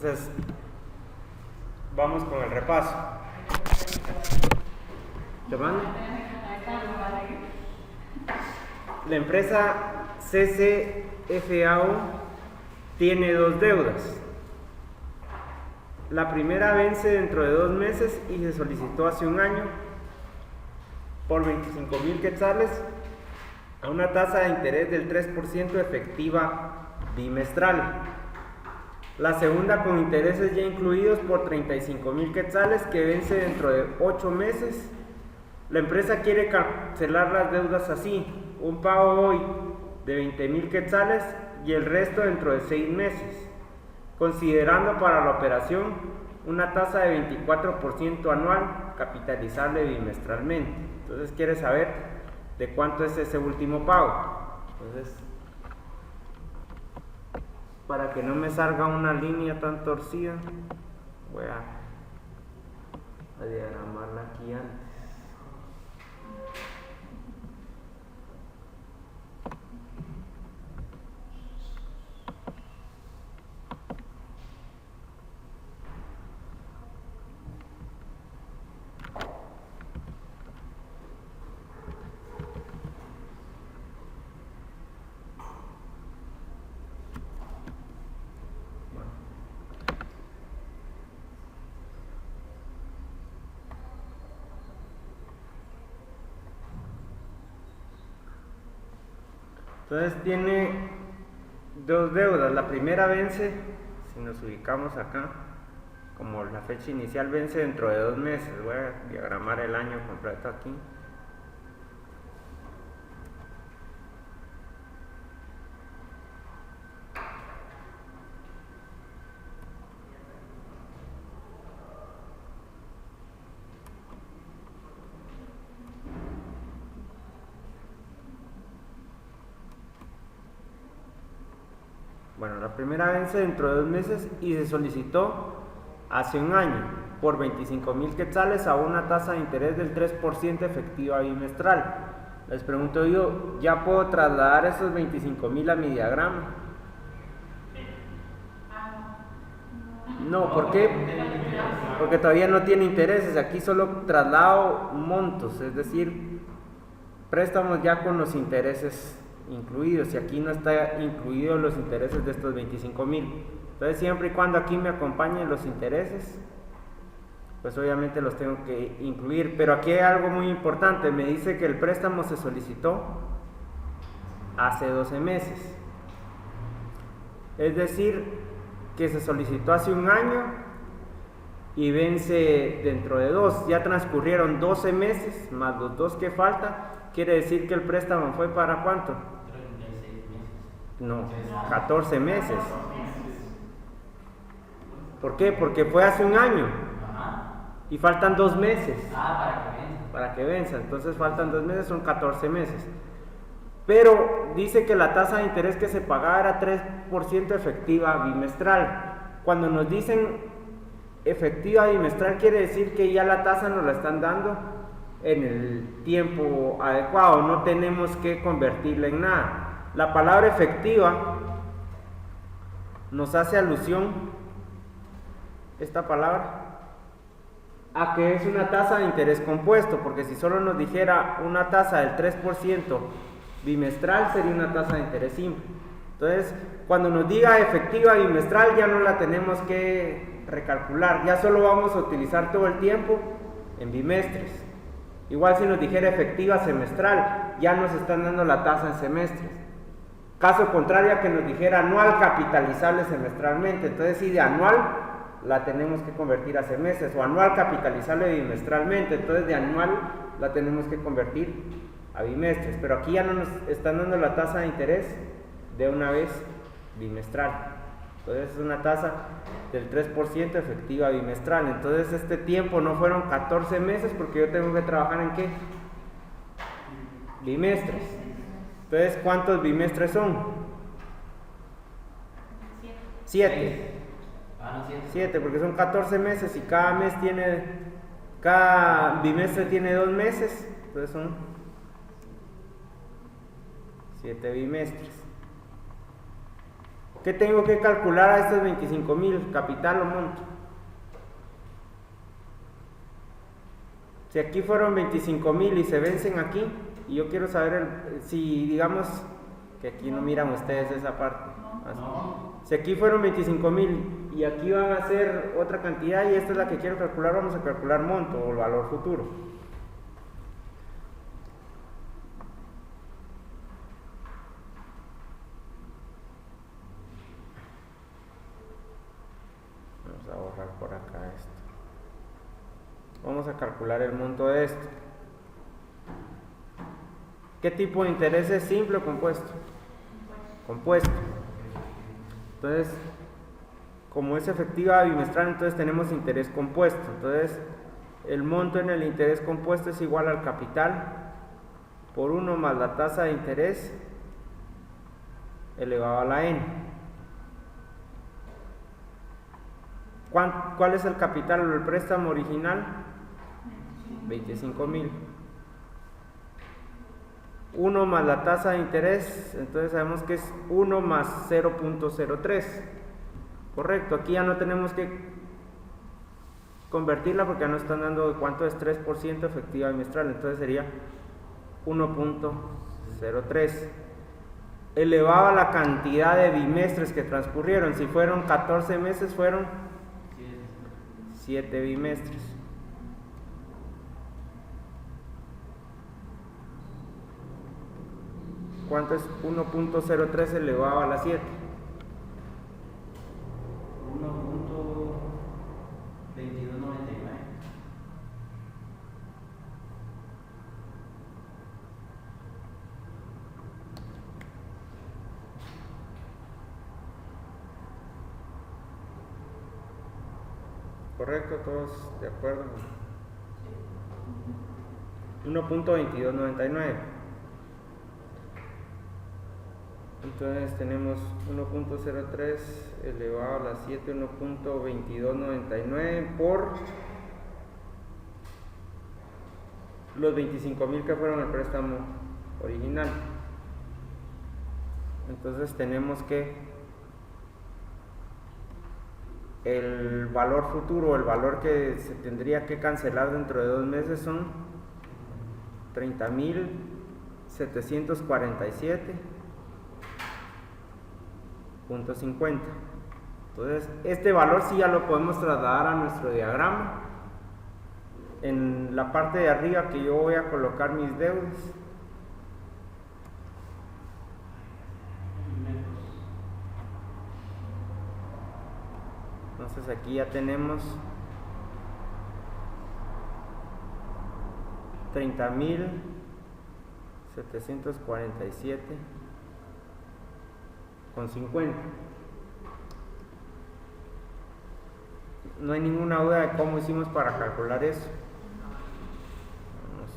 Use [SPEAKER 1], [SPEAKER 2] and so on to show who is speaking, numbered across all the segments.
[SPEAKER 1] Entonces, vamos con el repaso. Giovanni. La empresa CCFAO tiene dos deudas. La primera vence dentro de 2 meses y se solicitó hace un año por 25,000 quetzales a una tasa de interés del 3% efectiva bimestral. La segunda con intereses ya incluidos por 35,000 quetzales que vence dentro de 8 meses. La empresa quiere cancelar las deudas así: un pago hoy de 20,000 quetzales y el resto dentro de 6 meses, considerando para la operación una tasa de 24% anual capitalizable bimestralmente. Entonces quiere saber de cuánto es ese último pago. Entonces, para que no me salga una línea tan torcida, voy a diagramarla aquí antes. Entonces tiene dos deudas. La primera vence, si nos ubicamos acá, como la fecha inicial vence dentro de 2 meses. Voy a diagramar el año completo aquí. Bueno, la primera vence dentro de 2 meses y se solicitó hace un año por 25,000 quetzales a una tasa de interés del 3% efectiva bimestral. Les pregunto yo, ¿ya puedo trasladar esos 25,000 a mi diagrama? No, ¿por qué? Porque todavía no tiene intereses. Aquí solo traslado montos, es decir, préstamos ya con los intereses incluidos, y aquí no está incluidos los intereses de estos 25,000. Entonces, siempre y cuando aquí me acompañen los intereses, pues obviamente los tengo que incluir. Pero aquí hay algo muy importante: me dice que el préstamo se solicitó hace 12 meses, es decir, que se solicitó hace un año y vence dentro de 2. Ya transcurrieron 12 meses más los 2 que faltan. Quiere decir que el préstamo fue ¿para cuánto?
[SPEAKER 2] 36 meses.
[SPEAKER 1] No, 14 meses. ¿Por qué? Porque fue hace un año. Y faltan 2 meses. Para que venza. Entonces faltan 2 meses, son 14 meses. Pero dice que la tasa de interés que se pagaba era 3% efectiva bimestral. Cuando nos dicen efectiva bimestral, quiere decir que ya la tasa nos la están dando en el tiempo adecuado, no tenemos que convertirla en nada. La palabra efectiva nos hace alusión, esta palabra, a que es una tasa de interés compuesto, porque si solo nos dijera una tasa del 3% bimestral, sería una tasa de interés simple. Entonces, cuando nos diga efectiva bimestral, ya no la tenemos que recalcular, ya solo vamos a utilizar todo el tiempo en bimestres. Igual si nos dijera efectiva semestral, ya nos están dando la tasa en semestres. Caso contrario a que nos dijera anual capitalizable semestralmente, entonces si de anual la tenemos que convertir a semestres, o anual capitalizable bimestralmente, entonces de anual la tenemos que convertir a bimestres. Pero aquí ya no nos están dando la tasa de interés de una vez bimestral. Entonces es una tasa del 3% efectiva bimestral. Entonces este tiempo no fueron 14 meses, porque yo tengo que trabajar en ¿qué? Bimestres. Entonces, ¿cuántos bimestres son? 7. 7, porque son 14 meses y cada bimestre tiene 2 meses. Entonces son 7 bimestres. ¿Qué tengo que calcular a estos 25,000? ¿Capital o monto? Si aquí fueron 25,000 y se vencen aquí, y yo quiero saber si digamos que aquí no miran ustedes esa parte. Si aquí fueron 25,000 y aquí van a ser otra cantidad y esta es la que quiero calcular, vamos a calcular monto o el valor futuro. Vamos a borrar por acá esto. Vamos a calcular el monto de esto. ¿Qué tipo de interés es? ¿Simple o compuesto? Compuesto. Entonces, como es efectiva bimestral, entonces tenemos interés compuesto. Entonces, el monto en el interés compuesto es igual al capital por 1 más la tasa de interés elevado a la n. ¿Cuál es el capital o el préstamo original? 25,000. 1 más la tasa de interés, entonces sabemos que es 1 más 0.03. Correcto, aquí ya no tenemos que convertirla porque ya nos están dando cuánto es 3% efectiva bimestral, entonces sería 1.03 elevado a la cantidad de bimestres que transcurrieron. Si fueron 14 meses, fueron 7 bimestres. ¿Cuánto es 1.03 elevado a la 7?
[SPEAKER 2] 1.2299.
[SPEAKER 1] ¿Correcto? ¿Todos de acuerdo? 1.2299. Entonces tenemos 1.03 elevado a la 7, 1.2299 por los 25,000 que fueron el préstamo original. Entonces tenemos que el valor futuro, el valor que se tendría que cancelar dentro de 2 meses son 30,747.50. Entonces este valor sí ya lo podemos trasladar a nuestro diagrama. En la parte de arriba que yo voy a colocar mis deudas. Entonces aquí ya tenemos 30,747.50. No hay ninguna duda de cómo hicimos para calcular eso. Vamos.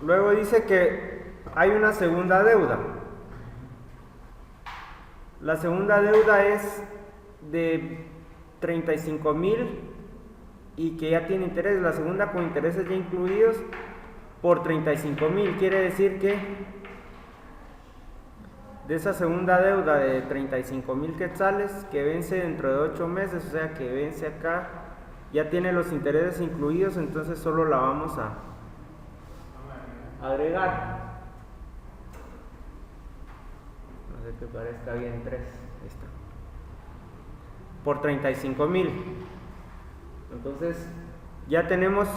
[SPEAKER 1] Luego dice que hay una segunda deuda. La segunda deuda es de 35,000 y que ya tiene interés. La segunda con intereses ya incluidos por 35,000. Quiere decir que de esa segunda deuda de 35,000 quetzales que vence dentro de 8 meses, o sea que vence acá, ya tiene los intereses incluidos, entonces solo la vamos a agregar. No sé que parezca bien 3. Ahí está. Por 35,000. Entonces ya tenemos,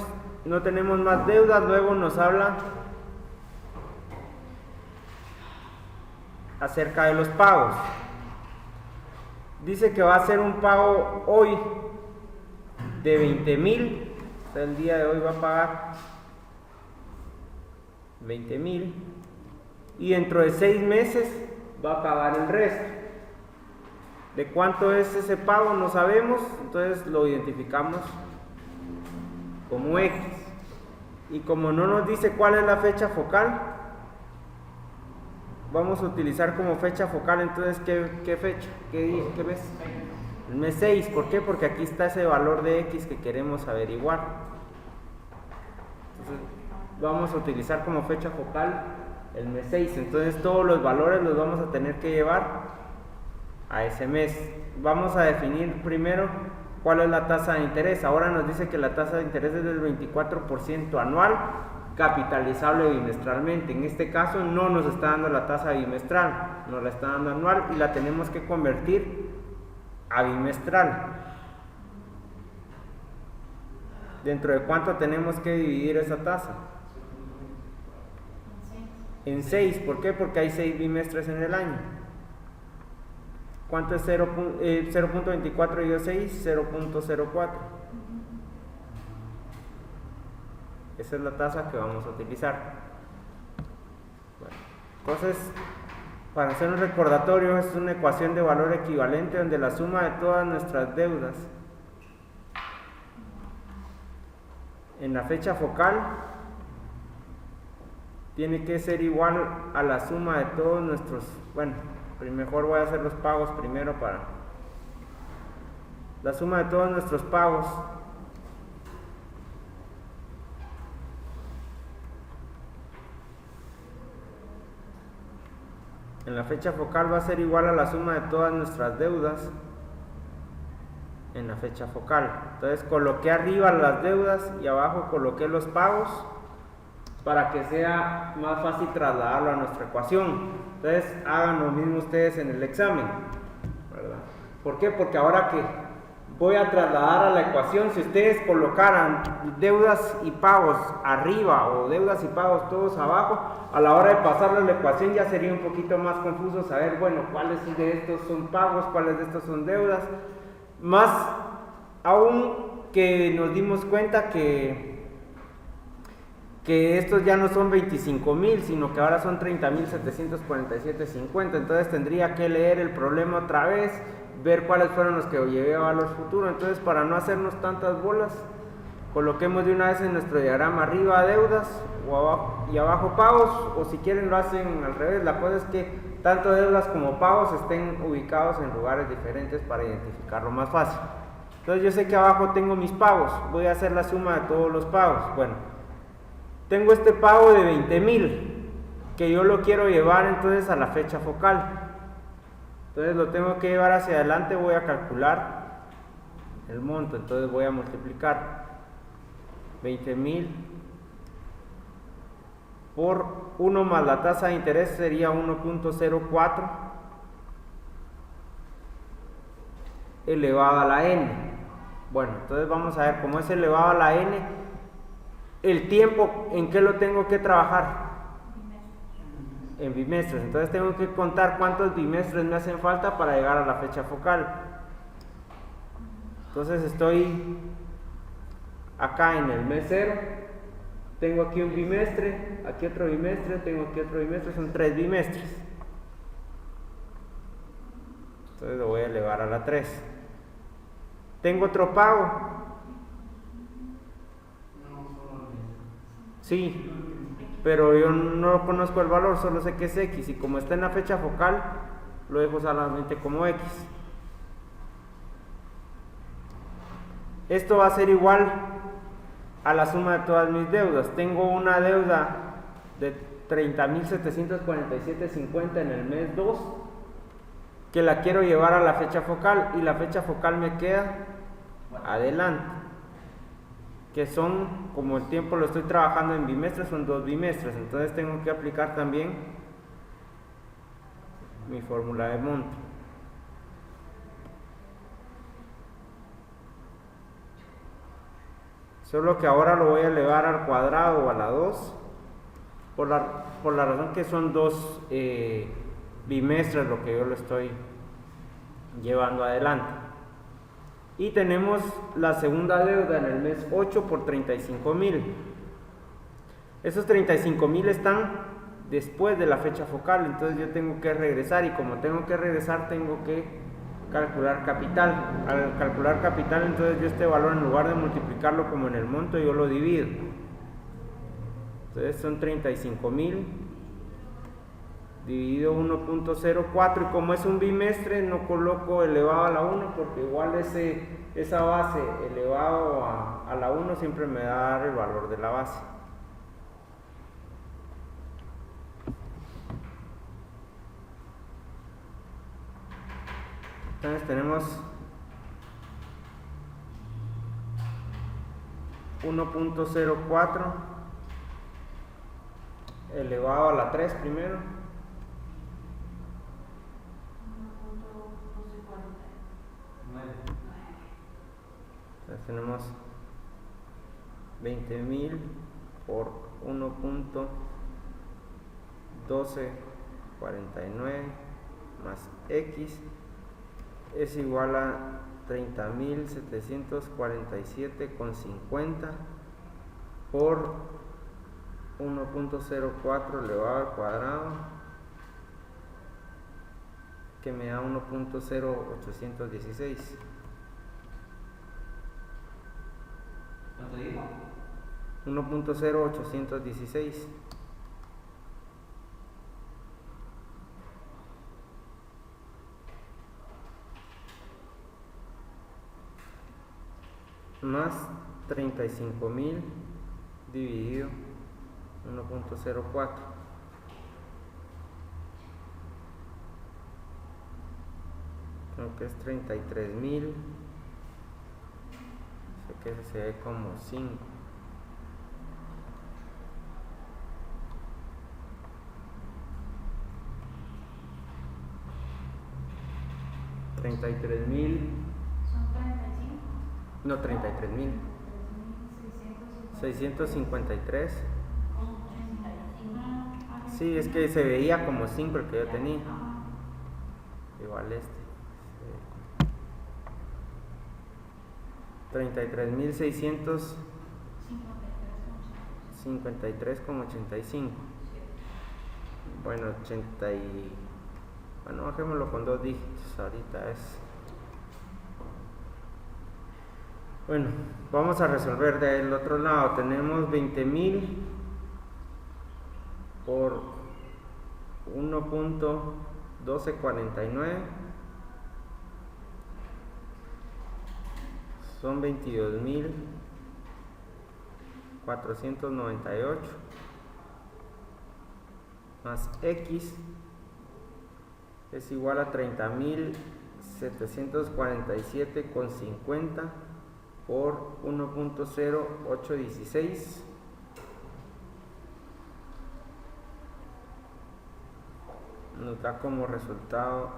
[SPEAKER 1] no tenemos más deudas. Luego nos habla acerca de los pagos. Dice que va a ser un pago hoy de 20,000. O sea, el día de hoy va a pagar 20,000 y dentro de 6 meses va a pagar el resto. ¿De cuánto es ese pago? No sabemos, entonces lo identificamos como X. Y como no nos dice cuál es la fecha focal, vamos a utilizar como fecha focal, entonces, ¿qué fecha? ¿Qué mes? El mes 6. ¿Por qué? Porque aquí está ese valor de X que queremos averiguar. Entonces, vamos a utilizar como fecha focal el mes 6. Entonces, todos los valores los vamos a tener que llevar a ese mes. Vamos a definir primero cuál es la tasa de interés. Ahora nos dice que la tasa de interés es del 24% anual, capitalizable bimestralmente. En este caso no nos está dando la tasa bimestral, nos la está dando anual y la tenemos que convertir a bimestral. ¿Dentro de cuánto tenemos que dividir esa tasa? En 6. ¿Por qué? Porque hay 6 bimestres en el año. ¿Cuánto es 0.24 y 6? 0.04. Esa es la tasa que vamos a utilizar. Bueno, entonces, para hacer un recordatorio, es una ecuación de valor equivalente donde la suma de todas nuestras deudas en la fecha focal tiene que ser igual a la suma de todos nuestros, bueno, mejor voy a hacer los pagos primero para la suma de todos nuestros pagos en la fecha focal va a ser igual a la suma de todas nuestras deudas en la fecha focal. Entonces coloqué arriba las deudas y abajo coloqué los pagos para que sea más fácil trasladarlo a nuestra ecuación. Entonces hagan lo mismo ustedes en el examen, ¿verdad? ¿Por qué? Porque ahora que voy a trasladar a la ecuación, si ustedes colocaran deudas y pagos arriba o deudas y pagos todos abajo, a la hora de pasarlo a la ecuación ya sería un poquito más confuso saber, bueno, cuáles de estos son pagos, cuáles de estos son deudas. Más aún que nos dimos cuenta que estos ya no son 25,000, sino que ahora son 30,747.50. Entonces tendría que leer el problema otra vez, ver cuáles fueron los que llevé a valor futuro. Entonces, para no hacernos tantas bolas, coloquemos de una vez en nuestro diagrama arriba deudas y abajo pagos, o si quieren lo hacen al revés. La cosa es que tanto deudas como pagos estén ubicados en lugares diferentes para identificarlo más fácil. Entonces yo sé que abajo tengo mis pagos, voy a hacer la suma de todos los pagos. Bueno, tengo este pago de 20,000 que yo lo quiero llevar entonces a la fecha focal. Entonces lo tengo que llevar hacia adelante, voy a calcular el monto. Entonces voy a multiplicar 20,000 por 1 más la tasa de interés, sería 1.04 elevado a la n. Bueno, entonces vamos a ver cómo es elevado a la n. El tiempo, ¿en qué lo tengo que trabajar? En bimestres. Entonces tengo que contar cuántos bimestres me hacen falta para llegar a la fecha focal. Entonces estoy acá en el mes 0. Tengo aquí un bimestre, aquí otro bimestre, tengo aquí otro bimestre, son 3 bimestres. Entonces lo voy a elevar a la 3. Tengo otro pago. Sí, pero yo no conozco el valor, solo sé que es X, y como está en la fecha focal, lo dejo solamente como X. Esto va a ser igual a la suma de todas mis deudas. Tengo una deuda de 30,747.50 en el mes 2, que la quiero llevar a la fecha focal, y la fecha focal me queda adelante, que son, como el tiempo lo estoy trabajando en bimestres, son 2 bimestres. Entonces tengo que aplicar también mi fórmula de monto. Solo que ahora lo voy a elevar al cuadrado o a la 2, por la razón que son 2 bimestres lo que yo lo estoy llevando adelante. Y tenemos la segunda deuda en el mes 8 por 35,000. Esos 35,000 están después de la fecha focal, entonces yo tengo que regresar, y como tengo que regresar tengo que calcular capital. Al calcular capital, entonces yo este valor, en lugar de multiplicarlo como en el monto, yo lo divido. Entonces son 35.000 dividido 1.04, y como es un bimestre no coloco elevado a la 1 porque igual esa base elevado a la 1 siempre me va a dar el valor de la base. Entonces tenemos 1.04 elevado a la 3 primero.
[SPEAKER 2] 9.
[SPEAKER 1] Entonces tenemos 20.000 por 1.1249 más X es igual a 30.747,50 por 1.04 elevado al cuadrado, que me da 1.0816.
[SPEAKER 2] ¿Cuánto dijo?
[SPEAKER 1] 1.0816. Más 35.000 dividido 1.04. Creo que es 33.000. Sé que se ve como 5.
[SPEAKER 3] Son 35.
[SPEAKER 1] No, 33.000. 653. Sí, es que se veía como 5 el que yo tenía. Igual este. 33.653,85. Bueno, 80 y... Bueno, bajémoslo con 2 dígitos. Ahorita es... Bueno, vamos a resolver del otro lado. Tenemos 20.000 por 1.1249 son 22.498 más X es igual a 30.747,50 por 1.0816. Nos da como resultado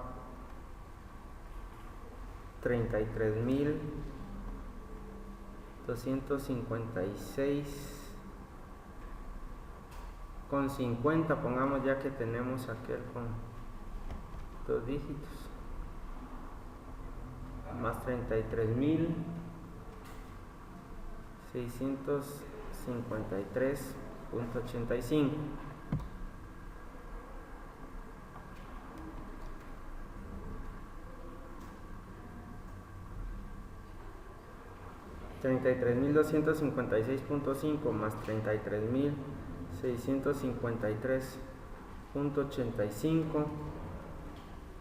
[SPEAKER 1] 33.256,50, pongamos, ya que tenemos aquel con 2 dígitos, más 33.653,85. 33.256.5 más 33.653.85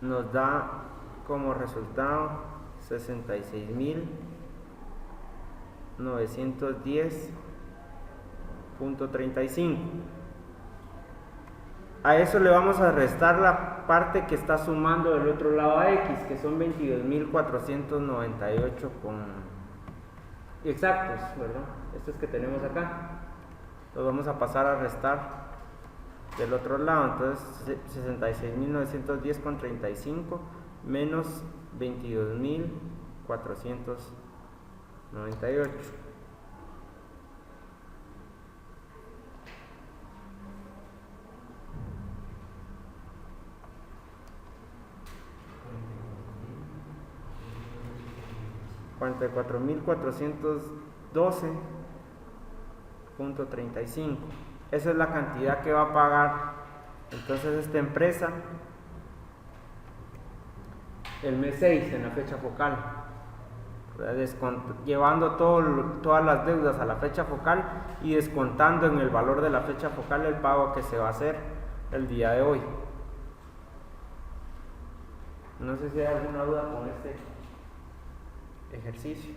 [SPEAKER 1] nos da como resultado 66.910.35. A eso le vamos a restar la parte que está sumando del otro lado a X, que son 22.498 con exactos, ¿verdad? Estos que tenemos acá los vamos a pasar a restar del otro lado. Entonces 66.910,35 menos 22.498. $44.412.35. Esa es la cantidad que va a pagar entonces esta empresa el mes 6 en la fecha focal. llevando todas las deudas a la fecha focal y descontando en el valor de la fecha focal el pago que se va a hacer el día de hoy. No sé si hay alguna duda con este ejercicio.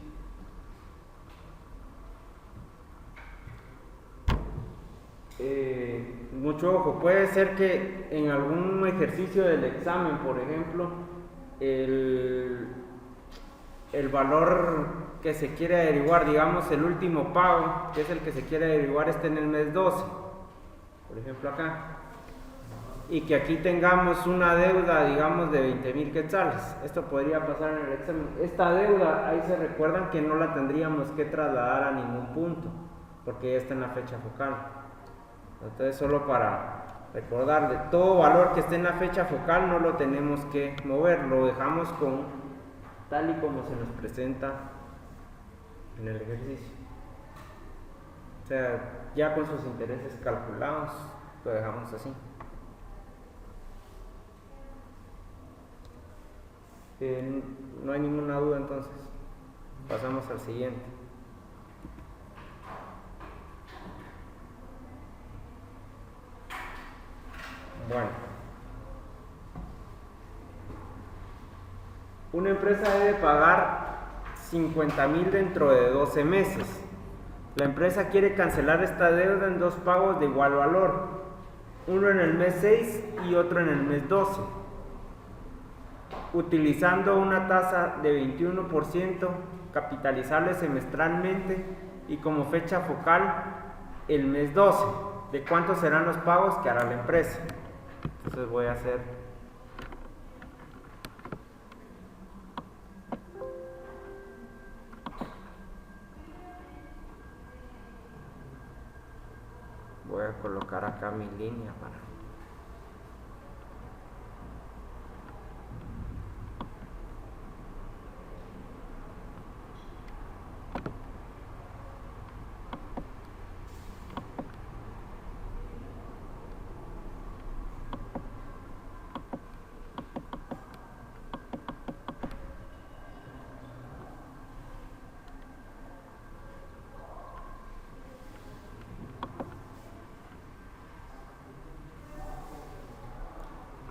[SPEAKER 1] Mucho ojo, puede ser que en algún ejercicio del examen, por ejemplo, el valor que se quiere averiguar, digamos el último pago, que es el que se quiere averiguar, esté en el mes 12, por ejemplo acá, y que aquí tengamos una deuda, digamos, de 20,000 quetzales. Esto podría pasar en el examen. Esta deuda, ahí se recuerdan que no la tendríamos que trasladar a ningún punto, porque ya está en la fecha focal. Entonces, solo para recordar, de todo valor que esté en la fecha focal no lo tenemos que mover, lo dejamos con tal y como se nos presenta en el ejercicio. O sea, ya con sus intereses calculados, lo dejamos así. No hay ninguna duda, entonces pasamos al siguiente. Bueno, una empresa debe pagar 50,000 dentro de 12 meses. La empresa quiere cancelar esta deuda en dos pagos de igual valor, uno en el mes 6 y otro en el mes 12, utilizando una tasa de 21%, capitalizable semestralmente y como fecha focal el mes 12. ¿De cuántos serán los pagos que hará la empresa? Entonces voy a colocar acá mi línea para...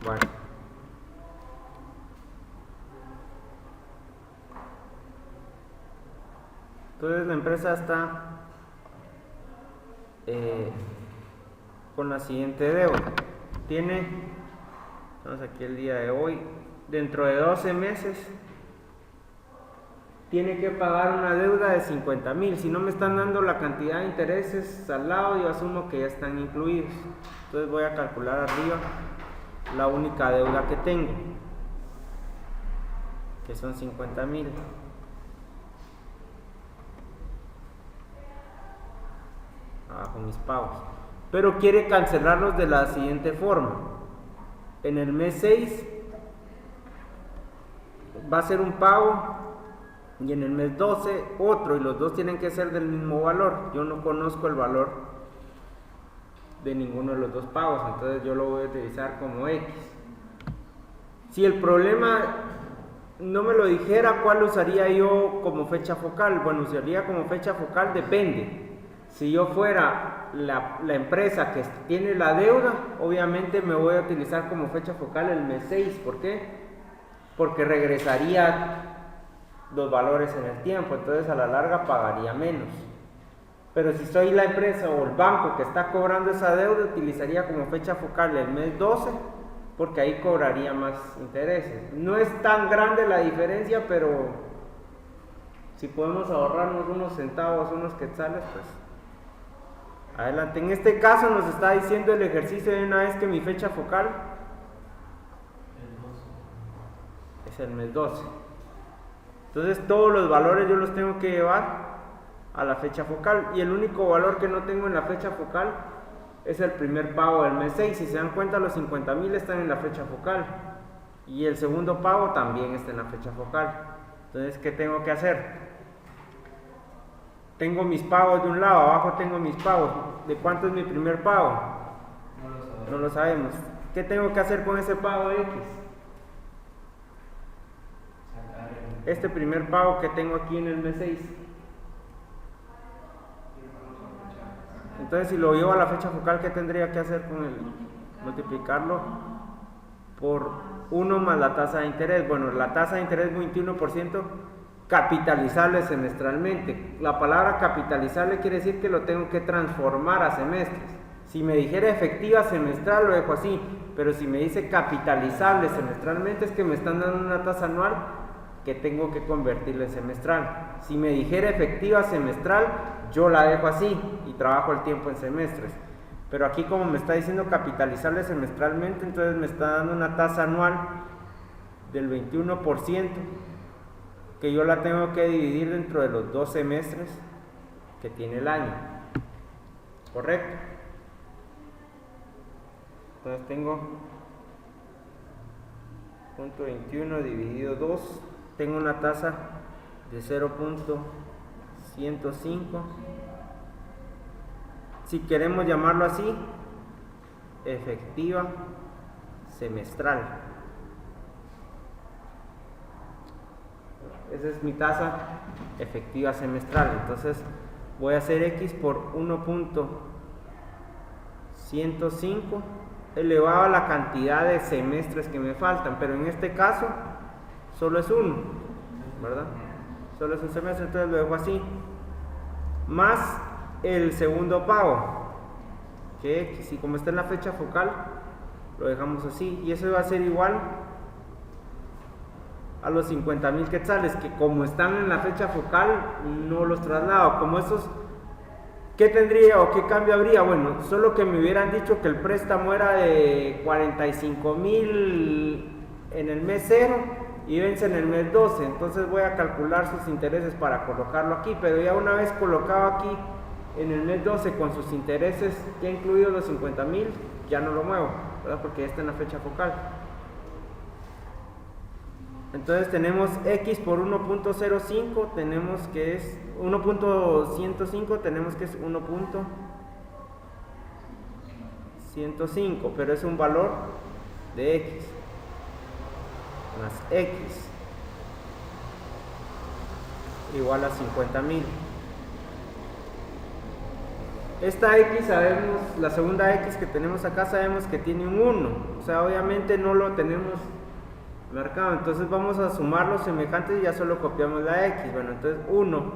[SPEAKER 1] Bueno, entonces la empresa está con la siguiente deuda. Estamos aquí el día de hoy, dentro de 12 meses tiene que pagar una deuda de 50,000. Si no me están dando la cantidad de intereses al lado, yo asumo que ya están incluidos. Entonces voy a calcular arriba la única deuda que tengo, que son 50,000. Abajo mis pagos. Pero quiere cancelarlos de la siguiente forma. En el mes 6 va a ser un pago y en el mes 12 otro, y los dos tienen que ser del mismo valor. Yo no conozco el valor de ninguno de los dos pagos, entonces yo lo voy a utilizar como X. Si el problema no me lo dijera, ¿cuál usaría yo como fecha focal? Bueno, usaría como fecha focal, depende. Si yo fuera la empresa que tiene la deuda, obviamente me voy a utilizar como fecha focal el mes 6. ¿Por qué? Porque regresaría los valores en el tiempo, entonces a la larga pagaría menos. Pero si soy la empresa o el banco que está cobrando esa deuda, utilizaría como fecha focal el mes 12, porque ahí cobraría más intereses. No es tan grande la diferencia, pero si podemos ahorrarnos unos centavos, unos quetzales, pues adelante. En este caso nos está diciendo el ejercicio de una vez que mi fecha focal es el mes 12. Entonces todos los valores yo los tengo que llevar a la fecha focal, y el único valor que no tengo en la fecha focal es el primer pago del mes 6. Si se dan cuenta, los 50,000 están en la fecha focal y el segundo pago también está en la fecha focal. Entonces, ¿qué tengo que hacer? Tengo mis pagos de un lado, abajo tengo mis pagos. ¿De cuánto es mi primer pago? No lo sabemos. ¿Qué tengo que hacer con ese pago X?
[SPEAKER 2] Sacar el
[SPEAKER 1] este primer pago que tengo aquí en el mes 6. Entonces, si lo llevo a la fecha focal, ¿qué tendría que hacer con él? Multiplicarlo por 1 más la tasa de interés. Bueno, la tasa de interés es 21% capitalizable semestralmente. La palabra capitalizable quiere decir que lo tengo que transformar a semestres. Si me dijera efectiva semestral, lo dejo así, pero si me dice capitalizable semestralmente, es que me están dando una tasa anual que tengo que convertirla en semestral. Si me dijera efectiva semestral, yo la dejo así y trabajo el tiempo en semestres. Pero aquí, como me está diciendo capitalizable semestralmente, entonces me está dando una tasa anual del 21%, que yo la tengo que dividir dentro de los 2 semestres que tiene el año. ¿Correcto? Entonces tengo 0.21 dividido 2, tengo una tasa de 0.105. Si queremos llamarlo así, efectiva semestral. Esa es mi tasa efectiva semestral. Entonces voy a hacer X por 1.105 elevado a la cantidad de semestres que me faltan, pero en este caso solo es uno, ¿verdad? Solo es un semestre, entonces lo dejo así, más el segundo pago, que X, y como está en la fecha focal, lo dejamos así, y eso va a ser igual a los 50,000 quetzales, que como están en la fecha focal, no los traslado. Como estos, ¿qué tendría o qué cambio habría? Bueno, solo que me hubieran dicho que el préstamo era de 45,000 en el mes 0 y vence en el mes 12, entonces voy a calcular sus intereses para colocarlo aquí, pero ya una vez colocado aquí en el mes 12 con sus intereses ya incluidos los 50,000, ya no lo muevo, ¿verdad? Porque ya está en la fecha focal. Entonces tenemos X por 1.05, tenemos que es 1.105, tenemos que es 1.105, pero es un valor de X más X igual a 50,000. Esta X sabemos, la segunda X que tenemos acá sabemos que tiene un 1, o sea, obviamente no lo tenemos marcado, entonces vamos a sumar los semejantes y ya solo copiamos la X. Bueno, entonces 1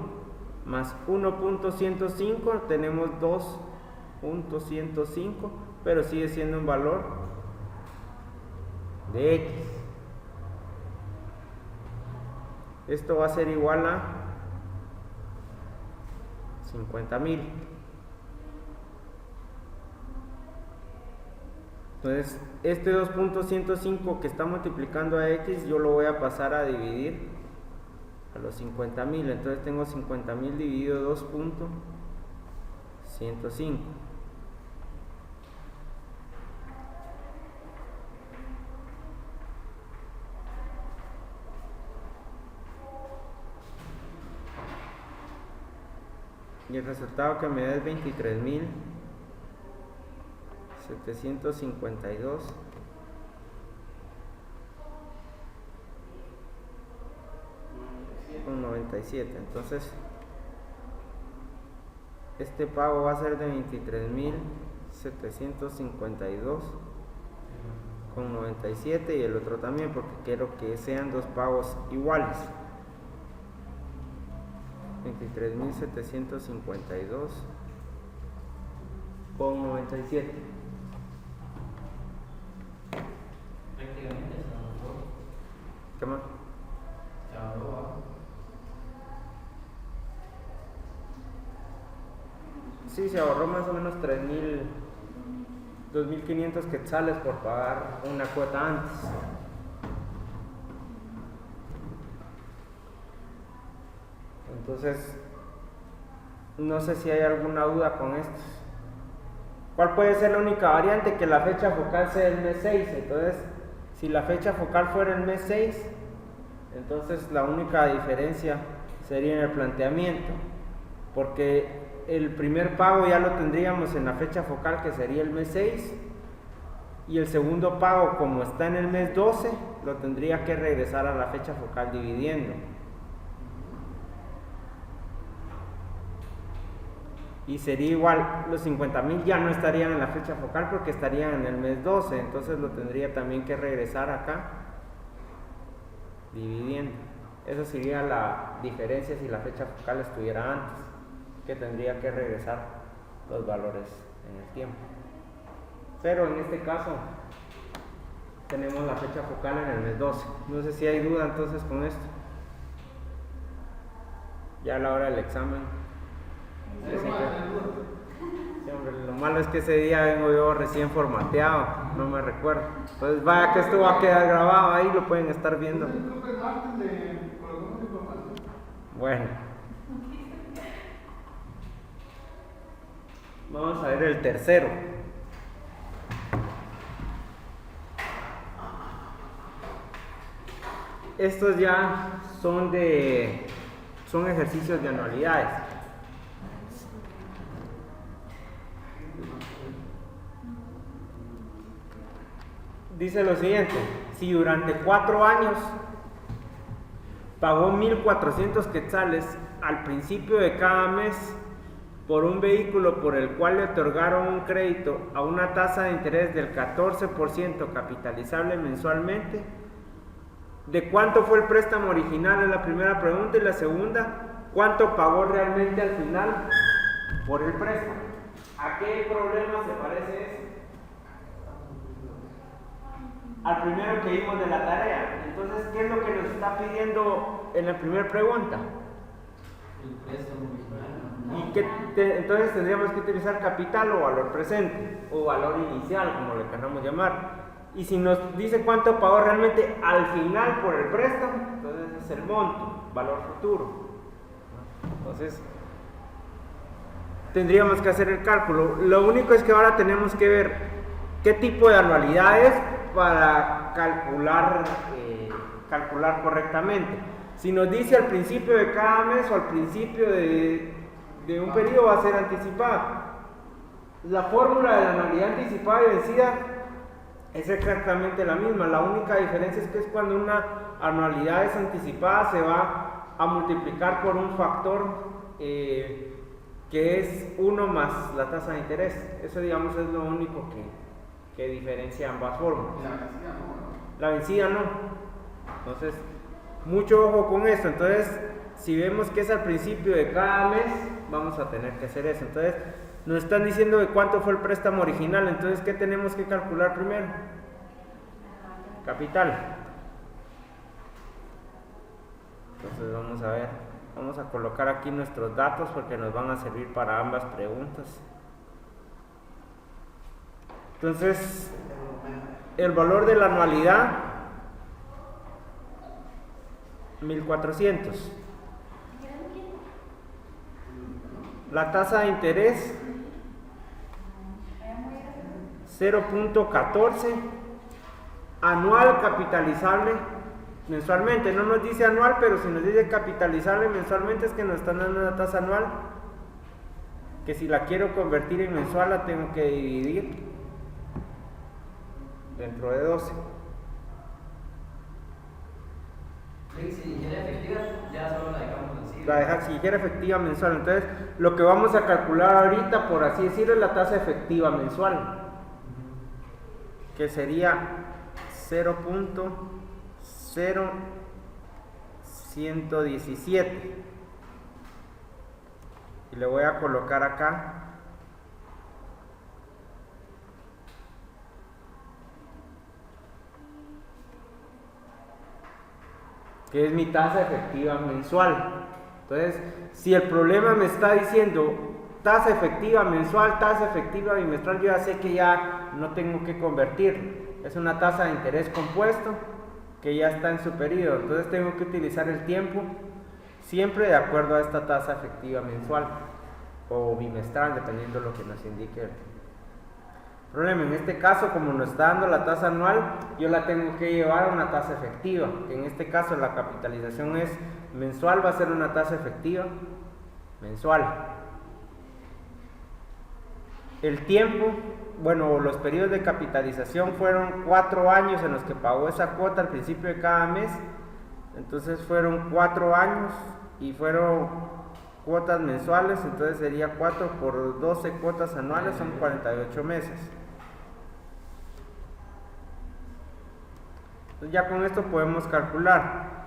[SPEAKER 1] más 1.105 tenemos 2.105, pero sigue siendo un valor de X. Esto va a ser igual a 50,000. Entonces, este 2.105 que está multiplicando a X, yo lo voy a pasar a dividir a los 50,000. Entonces tengo 50,000 dividido 2.105. Y el resultado que me da es 23,752 con 97. Entonces este pago va a ser de 23,752 con 97 y el otro también, porque quiero que sean dos pagos iguales. 23,752 con 97.
[SPEAKER 2] Prácticamente se ahorró.
[SPEAKER 1] ¿Qué más?
[SPEAKER 2] Se ahorró.
[SPEAKER 1] Sí, se ahorró más o menos 3,000, 2,500 quetzales por pagar una cuota antes. Entonces, no sé si hay alguna duda con esto. ¿Cuál puede ser la única variante? Que la fecha focal sea el mes 6. Entonces, si la fecha focal fuera el mes 6, entonces la única diferencia sería en el planteamiento, porque el primer pago ya lo tendríamos en la fecha focal, que sería el mes 6, y el segundo pago, como está en el mes 12, lo tendría que regresar a la fecha focal dividiendo. y sería igual, los 50,000 ya no estarían en la fecha focal porque estarían en el mes 12, entonces lo tendría también que regresar acá, dividiendo. Esa sería la diferencia si la fecha focal estuviera antes, que tendría que regresar los valores en el tiempo. Pero en este caso tenemos la fecha focal en el mes 12. No sé si hay duda entonces con esto. Ya a la hora del examen. Sí, hombre, lo malo es que ese día vengo yo recién formateado, no me recuerdo. Entonces vaya que esto va a quedar grabado ahí, lo pueden estar viendo. Bueno. Vamos a ver el tercero. Estos ya son ejercicios de anualidades. Dice lo siguiente: si durante 4 años pagó 1,400 quetzales al principio de cada mes por un vehículo por el cual le otorgaron un crédito a una tasa de interés del 14% capitalizable mensualmente, ¿de cuánto fue el préstamo original? Es la primera pregunta. Y la segunda, ¿cuánto pagó realmente al final por el préstamo? ¿A qué problema se parece eso? Al primero que vimos de la tarea. Entonces, ¿qué es lo que nos está pidiendo en la primera pregunta?
[SPEAKER 2] El préstamo original.
[SPEAKER 1] Y entonces tendríamos que utilizar capital o valor presente, o valor inicial, como le queramos llamar. Y si nos dice cuánto pagó realmente al final por el préstamo, entonces es el monto, valor futuro. Entonces, tendríamos que hacer el cálculo. Lo único es que ahora tenemos que ver qué tipo de anualidad es para calcular correctamente. Si nos dice al principio de cada mes o al principio de un periodo, va a ser anticipada. La fórmula de la anualidad anticipada y vencida es exactamente la misma. La única diferencia es que es cuando una anualidad es anticipada, se va a multiplicar por un factor que es 1 más la tasa de interés. Eso, digamos, es lo único que diferencia ambas fórmulas. La vencida no. Entonces, mucho ojo con esto. Entonces, si vemos que es al principio de cada mes, vamos a tener que hacer eso. Entonces, nos están diciendo de cuánto fue el préstamo original. Entonces, ¿qué tenemos que calcular primero? Capital. Entonces, vamos a ver. Vamos a colocar aquí nuestros datos porque nos van a servir para ambas preguntas. Entonces, el valor de la anualidad, 1,400. La tasa de interés, 0.14. Anual capitalizable mensualmente. No nos dice anual, pero si nos dice capitalizable mensualmente es que nos están dando una tasa anual, que si la quiero convertir en mensual la tengo que dividir dentro de 12.
[SPEAKER 2] Si quiere efectiva, ya solo la dejamos así.
[SPEAKER 1] Si quiere efectiva mensual. Entonces, lo que vamos a calcular ahorita, por así decirlo, es la tasa efectiva mensual, que sería 0.0117. Y le voy a colocar acá que es mi tasa efectiva mensual. Entonces, si el problema me está diciendo tasa efectiva mensual, tasa efectiva bimestral, yo ya sé que ya no tengo que convertir. Es una tasa de interés compuesto que ya está en su periodo. Entonces tengo que utilizar el tiempo siempre de acuerdo a esta tasa efectiva mensual o bimestral, dependiendo de lo que nos indique el problema. En este caso, como nos está dando la tasa anual, yo la tengo que llevar a una tasa efectiva, que en este caso la capitalización es mensual, va a ser una tasa efectiva mensual. El tiempo, bueno, los periodos de capitalización fueron 4 años en los que pagó esa cuota al principio de cada mes. Entonces fueron 4 años y fueron cuotas mensuales, entonces sería 4 por 12 cuotas anuales, son 48 meses. Entonces ya con esto podemos calcular.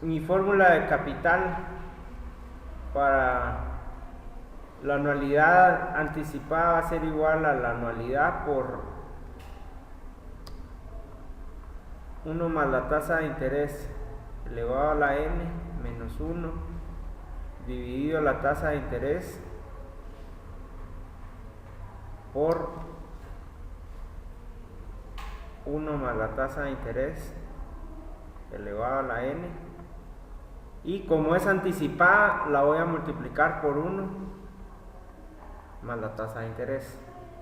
[SPEAKER 1] Mi fórmula de capital para la anualidad anticipada va a ser igual a la anualidad por 1 más la tasa de interés elevado a la n menos 1 dividido la tasa de interés por 1 más la tasa de interés elevado a la n, y como es anticipada la voy a multiplicar por 1 más la tasa de interés.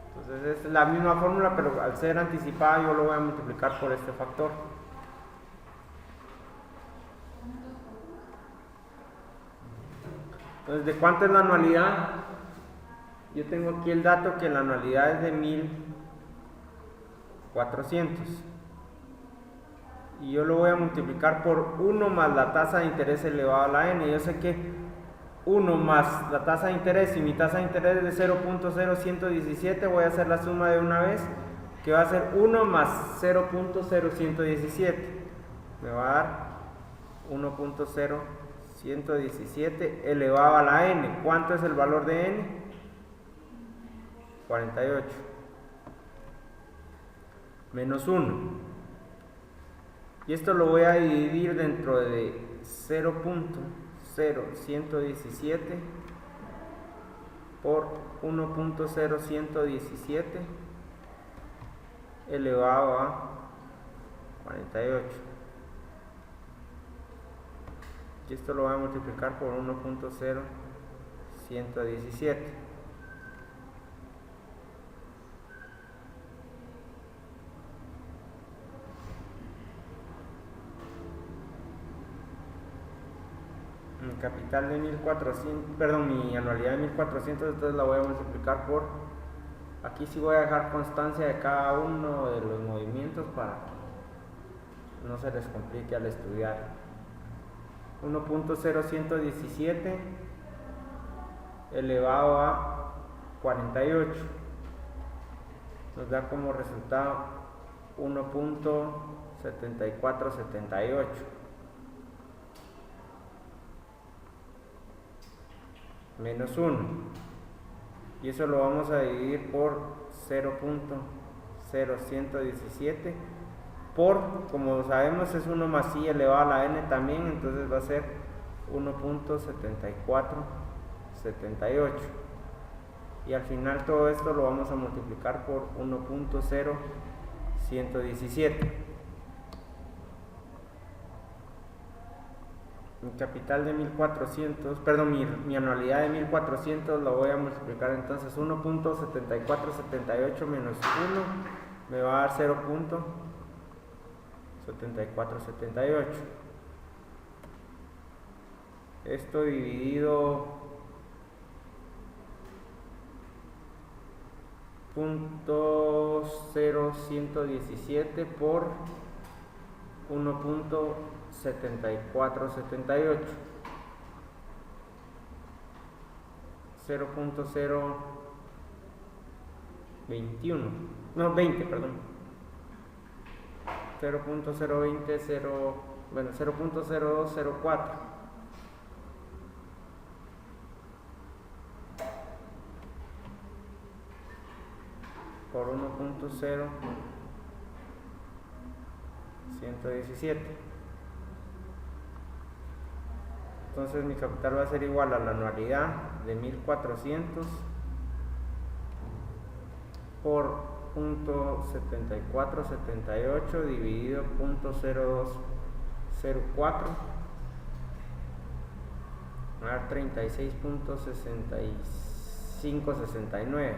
[SPEAKER 1] Entonces es la misma fórmula, pero al ser anticipada yo lo voy a multiplicar por este factor. Entonces, ¿de cuánto es la anualidad? Yo tengo aquí el dato que la anualidad es de 1400 y yo lo voy a multiplicar por 1 más la tasa de interés elevado a la n. Yo sé que 1 más la tasa de interés y mi tasa de interés es de 0.0117, voy a hacer la suma de una vez, que va a ser 1 más 0.0117, me va a dar 1.0117 elevado a la n. ¿Cuánto es el valor de n? 48 menos 1, y esto lo voy a dividir dentro de 0.0117 por 1.0117 elevado a 48, y esto lo voy a multiplicar por 1.0117. Mi capital de 1400, perdón, mi anualidad de 1400, entonces la voy a multiplicar por, aquí sí voy a dejar constancia de cada uno de los movimientos para que no se les complique al estudiar. 1.0117 elevado a 48 nos da como resultado 1.7478 menos 1, y eso lo vamos a dividir por 0.0117 por, como sabemos es 1 más i elevado a la n también, entonces va a ser 1.7478, y al final todo esto lo vamos a multiplicar por 1.0117. Mi capital de 1400, perdón, mi anualidad de 1400 lo voy a multiplicar, entonces 1.7478 menos 1 me va a dar 0.7478. Esto dividido .0117 por 1.7478, 0.021, no 20, perdón, 0.020, bueno, 0.0204 por 1.0117. Entonces mi capital va a ser igual a la anualidad de 1400 por .7478 dividido .0204, va a dar 36.6569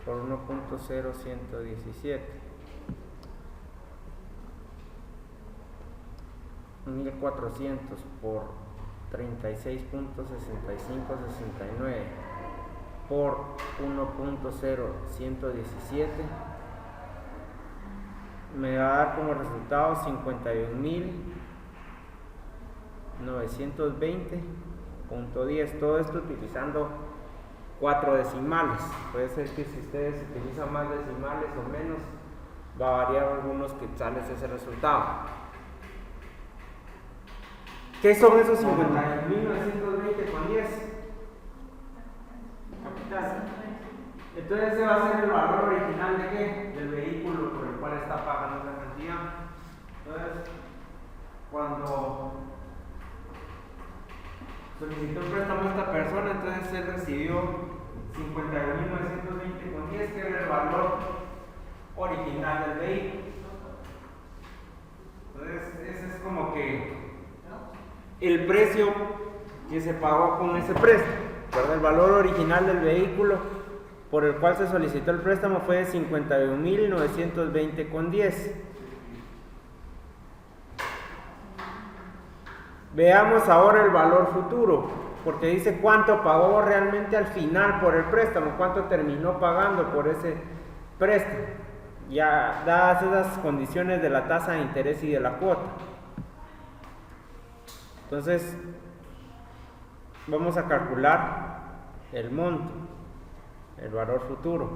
[SPEAKER 1] por 1.0117. 1400 por 36.6569 por 1.0117 me va a dar como resultado 51.920.10. Todo esto utilizando 4 decimales. Puede ser que si ustedes utilizan más decimales o menos, va a variar algunos quetzales ese resultado. ¿Qué son esos 51.920.10? Capital. Entonces ese va a ser el valor original de ¿qué? Del vehículo por el cual está pagando esa cantidad. Entonces, cuando solicitó un préstamo a esta persona, entonces él recibió 51.920.10, que era el valor original del vehículo. Entonces ese es como que el precio que se pagó con ese préstamo, ¿verdad? El valor original del vehículo por el cual se solicitó el préstamo fue de 51.920.10. Veamos ahora el valor futuro, porque dice cuánto pagó realmente al final por el préstamo, cuánto terminó pagando por ese préstamo, ya dadas esas condiciones de la tasa de interés y de la cuota. Entonces, vamos a calcular el monto, el valor futuro.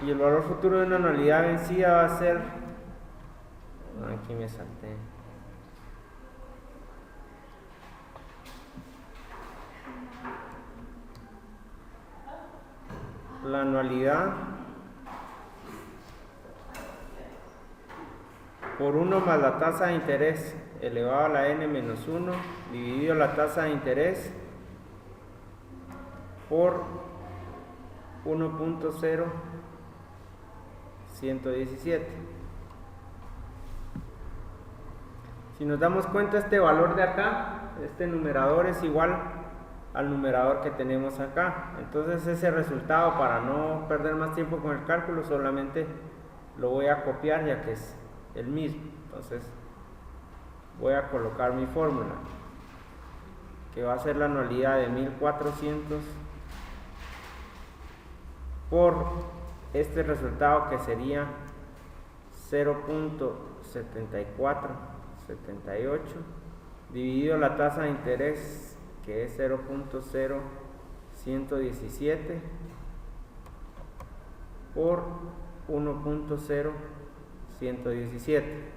[SPEAKER 1] Y el valor futuro de una anualidad vencida va a ser, aquí me salté, la anualidad por 1 más la tasa de interés elevado a la n menos 1 dividido la tasa de interés por 1.0117. Si nos damos cuenta, este valor de acá, este numerador es igual al numerador que tenemos acá. Entonces ese resultado, para no perder más tiempo con el cálculo, solamente lo voy a copiar ya que es el mismo. Entonces voy a colocar mi fórmula, que va a ser la anualidad de 1400 por este resultado, que sería 0.7478 dividido la tasa de interés, que es 0.0117 por 1.0117.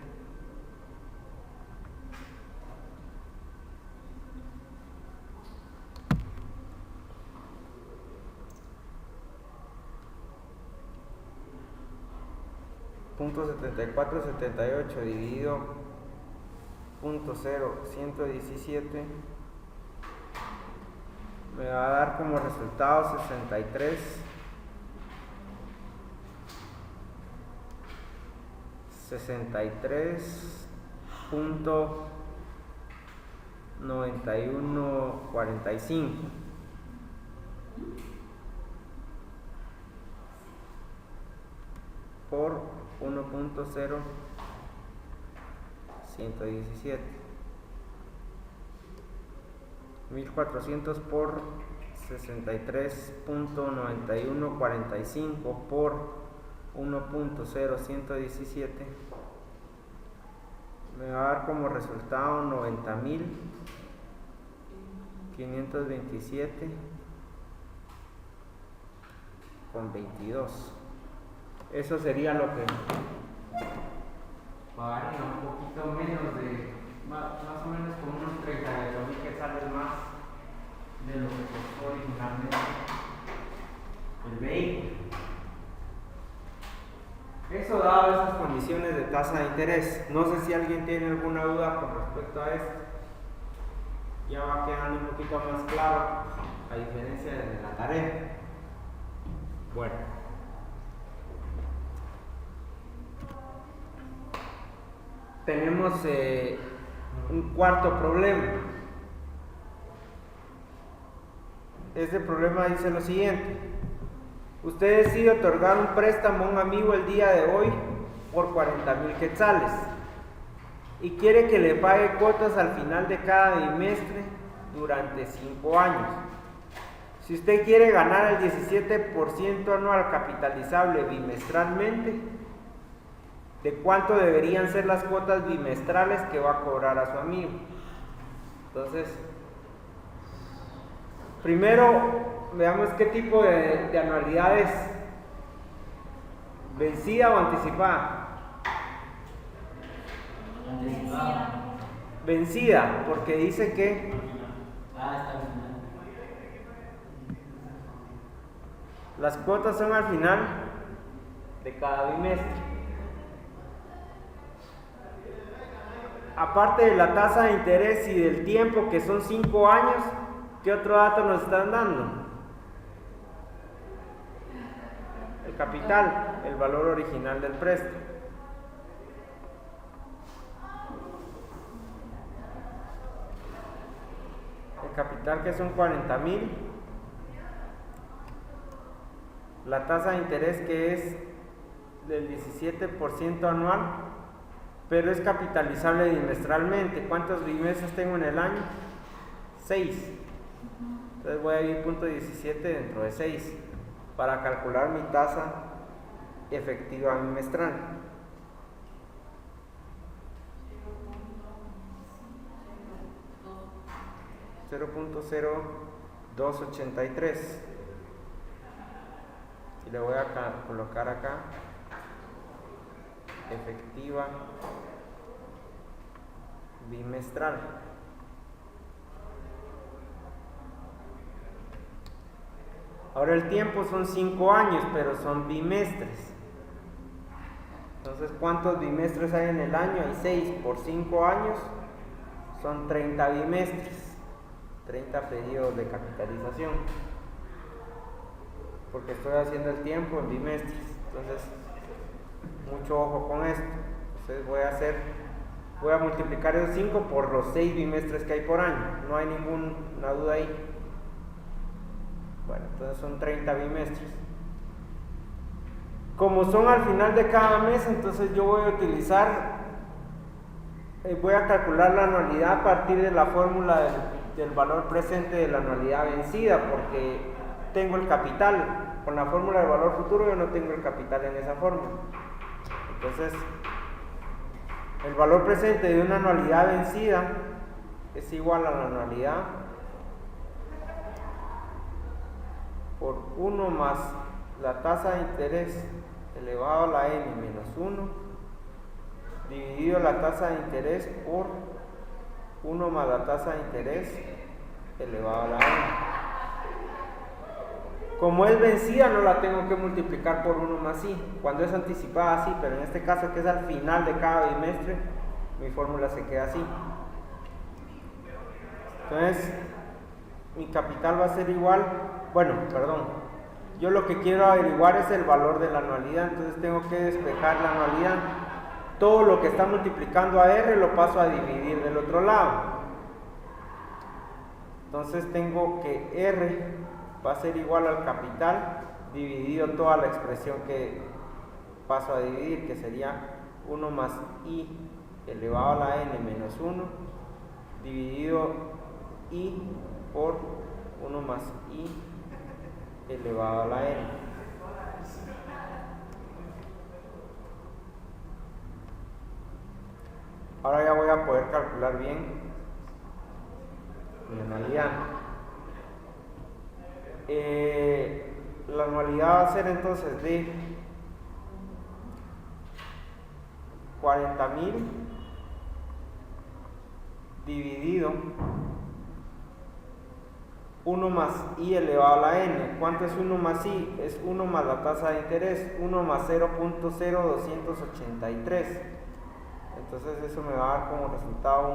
[SPEAKER 1] .7478 dividido 0.0117 me va a dar como resultado 63.9145 por 1.0117. 1400 por 63.9145 por 1.0117 me va a dar como resultado 90.527,22. Eso sería lo que pagaría, un poquito menos de, más o menos con unos 38.000 quetzales más de lo que costó originalmente el vehículo. Eso dado esas condiciones de tasa de interés. No sé si alguien tiene alguna duda con respecto a esto. Ya va quedando un poquito más claro, a diferencia de la tarea. Bueno. Tenemos un cuarto problema. Este problema dice lo siguiente: usted decide otorgar un préstamo a un amigo el día de hoy por 40.000 quetzales y quiere que le pague cuotas al final de cada bimestre durante 5 años. Si usted quiere ganar el 17% anual capitalizable bimestralmente, ¿de cuánto deberían ser las cuotas bimestrales que va a cobrar a su amigo? Entonces, primero veamos qué tipo de anualidad es. ¿Vencida o anticipada?
[SPEAKER 2] Anticipada.
[SPEAKER 1] Vencida, porque dice que
[SPEAKER 2] Está al final.
[SPEAKER 1] las cuotas son al final de cada bimestre. Aparte de la tasa de interés y del tiempo, que son 5 años, ¿qué otro dato nos están dando? El capital, el valor original del préstamo. El capital, que son 40,000. La tasa de interés, que es del 17% anual, pero es capitalizable bimestralmente. ¿Cuántos bimestres tengo en el año? 6. Entonces voy a ir punto 17 dentro de 6 para calcular mi tasa efectiva bimestral. $0.0283 y le voy a colocar acá efectiva bimestral. Ahora el tiempo son 5 años, pero son bimestres. Entonces, ¿cuántos bimestres hay en el año? Hay 6 por 5 años, son 30 bimestres, 30 periodos de capitalización, porque estoy haciendo el tiempo en bimestres. Entonces, mucho ojo con esto. Entonces voy a multiplicar esos 5 por los 6 bimestres que hay por año, no hay ninguna duda ahí. Bueno, entonces son 30 bimestres. Como son al final de cada mes, entonces yo voy a calcular la anualidad a partir de la fórmula del valor presente de la anualidad vencida, porque tengo el capital. Con la fórmula del valor futuro yo no tengo el capital en esa fórmula. Entonces, el valor presente de una anualidad vencida es igual a la anualidad por 1 más la tasa de interés elevado a la n menos 1 dividido la tasa de interés por 1 más la tasa de interés elevado a la n. Como es vencida, no la tengo que multiplicar por 1 más i. Cuando es anticipada, sí, pero en este caso, que es al final de cada bimestre, mi fórmula se queda así. Entonces, mi capital va a ser igual, yo lo que quiero averiguar es el valor de la anualidad, entonces tengo que despejar la anualidad. Todo lo que está multiplicando a R lo paso a dividir del otro lado. Entonces tengo que R va a ser igual al capital dividido toda la expresión que paso a dividir, que sería 1 más i elevado a la n menos 1 dividido i por 1 más i elevado a la n. Ahora ya voy a poder calcular bien mi anualidad. La anualidad va a ser entonces de 40,000 dividido 1 más i elevado a la n. ¿Cuánto es 1 más i? Es 1 más la tasa de interés, 1 más 0.0283. Entonces eso me va a dar como resultado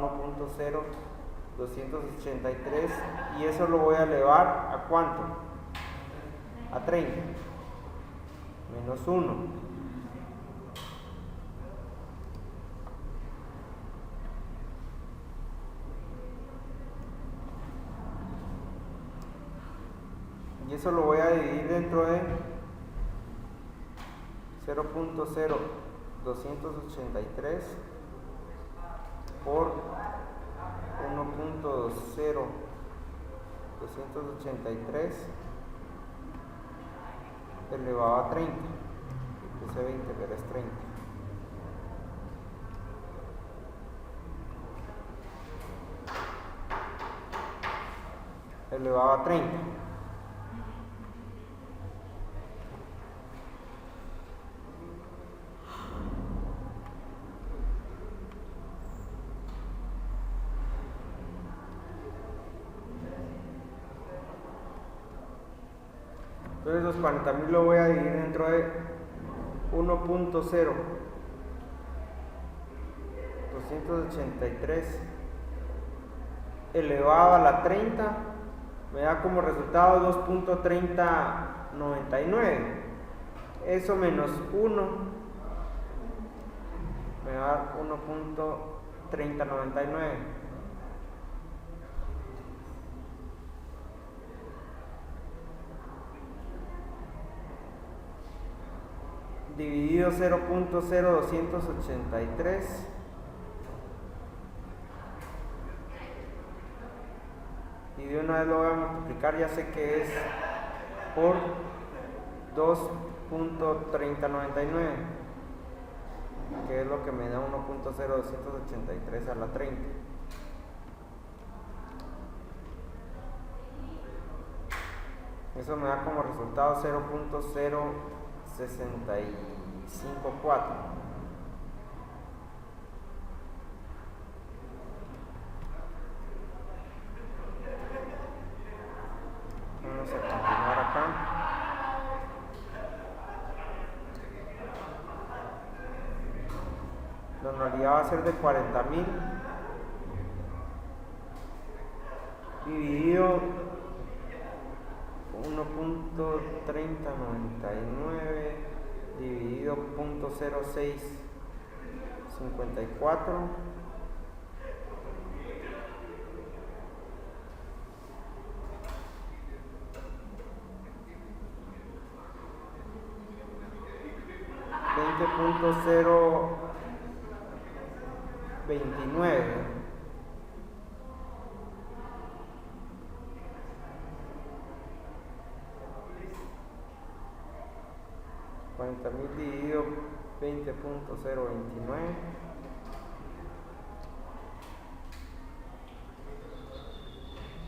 [SPEAKER 1] 1.0283 y eso lo voy a elevar ¿a cuánto? A 30 menos 1. Y eso lo voy a dividir dentro de 0.0283 por 1.0283 elevado a 30. Puse 20, pero es 30. Elevado a 30. Entonces los 40.000 lo voy a dividir dentro de 1.0 283 elevado a la 30 me da como resultado 2.3099. Eso menos 1 me da 1.3099. Dividido 0.0283 y de una vez lo voy a multiplicar, ya sé que es por 2.3099, que es lo que me da 1.0283 a la 30. Eso me da como resultado 0.0654. Vamos a continuar acá. La anualidad va a ser de 40.000 dividido 1.3099 dividido 0.0654 20.029 40.000 dividido 20.029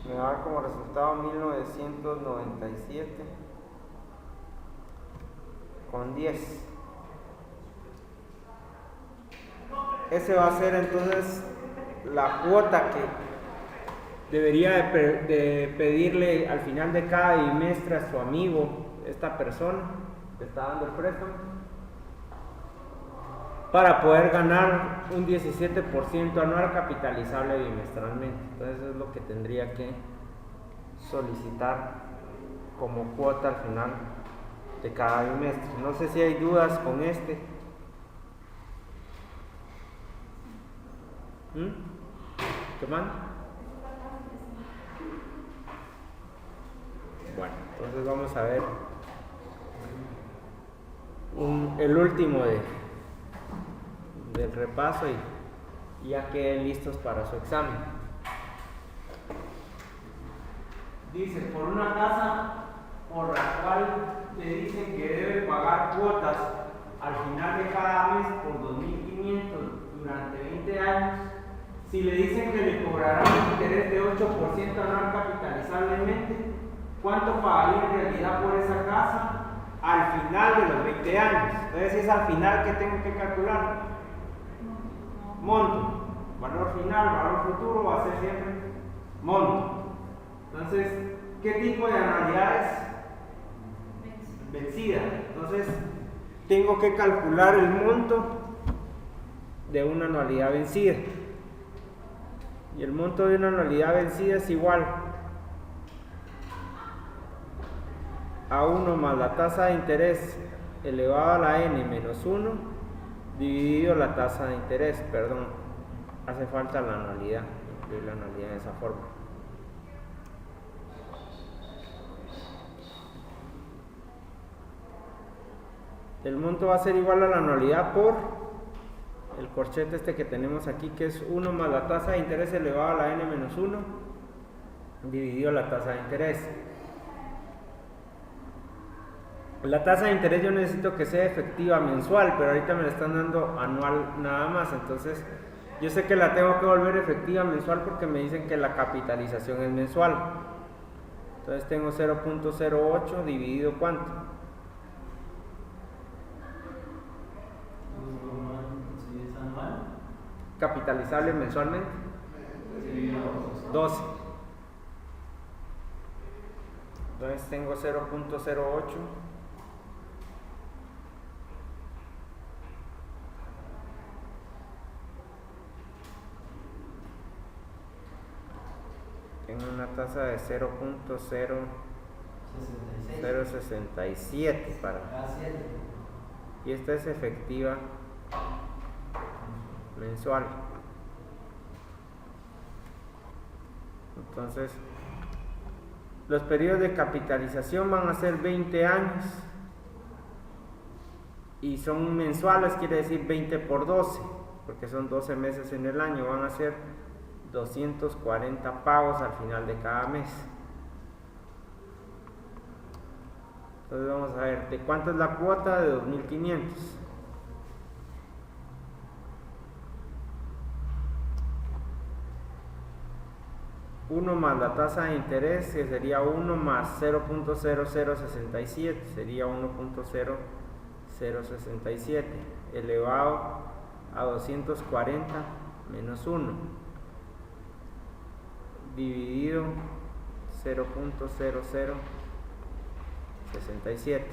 [SPEAKER 1] me va a dar como resultado 1997,10. Ese va a ser entonces la cuota que debería de pedirle al final de cada bimestre a su amigo, esta persona que está dando el préstamo, para poder ganar un 17% anual capitalizable bimestralmente. Entonces eso es lo que tendría que solicitar como cuota al final de cada bimestre. No sé si hay dudas con este. ¿Qué más? Bueno, entonces vamos a ver el último del repaso y ya queden listos para su examen. Dice, por una tasa por la cual le dicen que debe pagar cuotas al final de cada mes por 2.500 durante 20 años, si le dicen que le cobrarán un interés de 8% anual capitalizablemente, ¿cuánto pagaría en realidad por esa casa al final de los 20 años? Entonces es al final que tengo que calcular. Monto. Valor final, valor futuro va a ser siempre monto. Entonces, ¿qué tipo de anualidad es? Vencida. Entonces, tengo que calcular el monto de una anualidad vencida. Y el monto de una anualidad vencida es igual a 1 más la tasa de interés elevado a la n menos 1 dividido la tasa de interés, perdón, hace falta la anualidad, incluir la anualidad de esa forma. El monto va a ser igual a la anualidad por el corchete este que tenemos aquí, que es 1 más la tasa de interés elevado a la n menos 1 dividido la tasa de interés. La tasa de interés yo necesito que sea efectiva mensual, pero ahorita me la están dando anual nada más, entonces yo sé que la tengo que volver efectiva mensual porque me dicen que la capitalización es mensual. Entonces tengo 0.08 dividido ¿cuánto?
[SPEAKER 2] Si es anual,
[SPEAKER 1] Capitalizable mensualmente.
[SPEAKER 2] sí,
[SPEAKER 1] 12. Entonces tengo 0.08 tengo una tasa de 0.0067 para,
[SPEAKER 2] cada 7.
[SPEAKER 1] y esta es efectiva mensual. Entonces los periodos de capitalización van a ser 20 años y son mensuales, quiere decir 20 por 12, porque son 12 meses en el año, van a ser 240 pagos al final de cada mes. Entonces vamos a ver, ¿de cuánto es la cuota? De 2.500. Uno más la tasa de interés, que sería 1 más 0.0067, sería 1.0067 elevado a 240 menos 1 dividido 0.0067.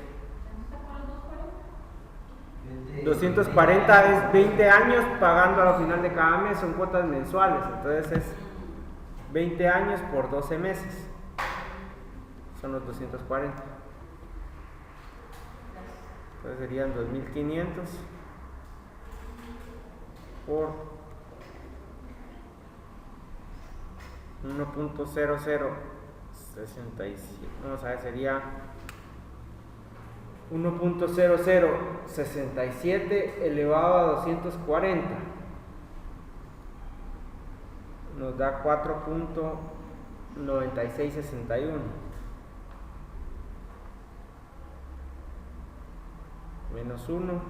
[SPEAKER 1] 240 es 20 años pagando al final de cada mes, son cuotas mensuales, entonces es 20 años por 12 meses, son los 240. Entonces serían 2.500 por 1.0067. Vamos a ver, sería 1.0067 elevado a 240. Nos da 4.9661 menos 1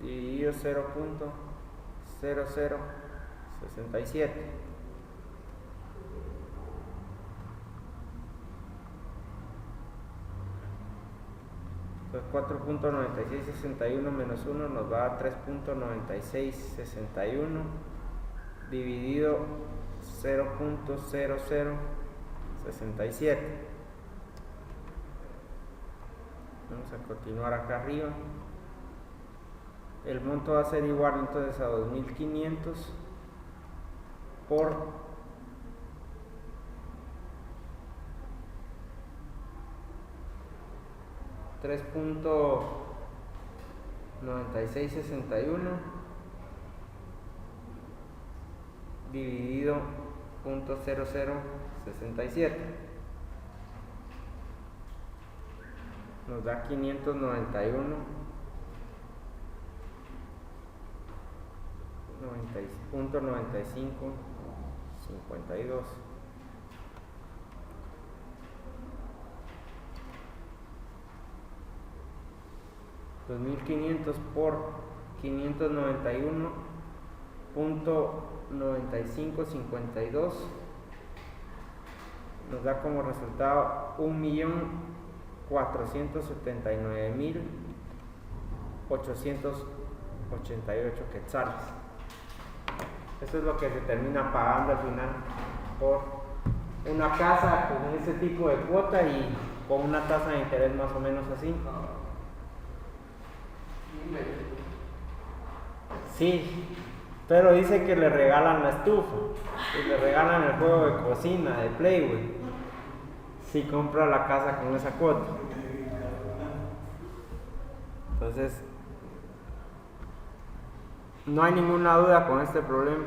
[SPEAKER 1] dividido 0.0067. Entonces 4.9661 menos 1 nos va a 3.9661 dividido 0.0067. Vamos a continuar acá arriba. El monto va a ser igual entonces a 2.500 por 3.9661 dividido 0.0067 nos da 591.9552. $2.500 por 591.9552 nos da como resultado 1.479.888 quetzales. Eso es lo que se termina pagando al final por una casa con ese tipo de cuota y con una tasa de interés más o menos así. Sí, pero dice que le regalan la estufa y le regalan el juego de cocina de Playboy si compra la casa con esa cuota. Entonces no hay ninguna duda con este problema.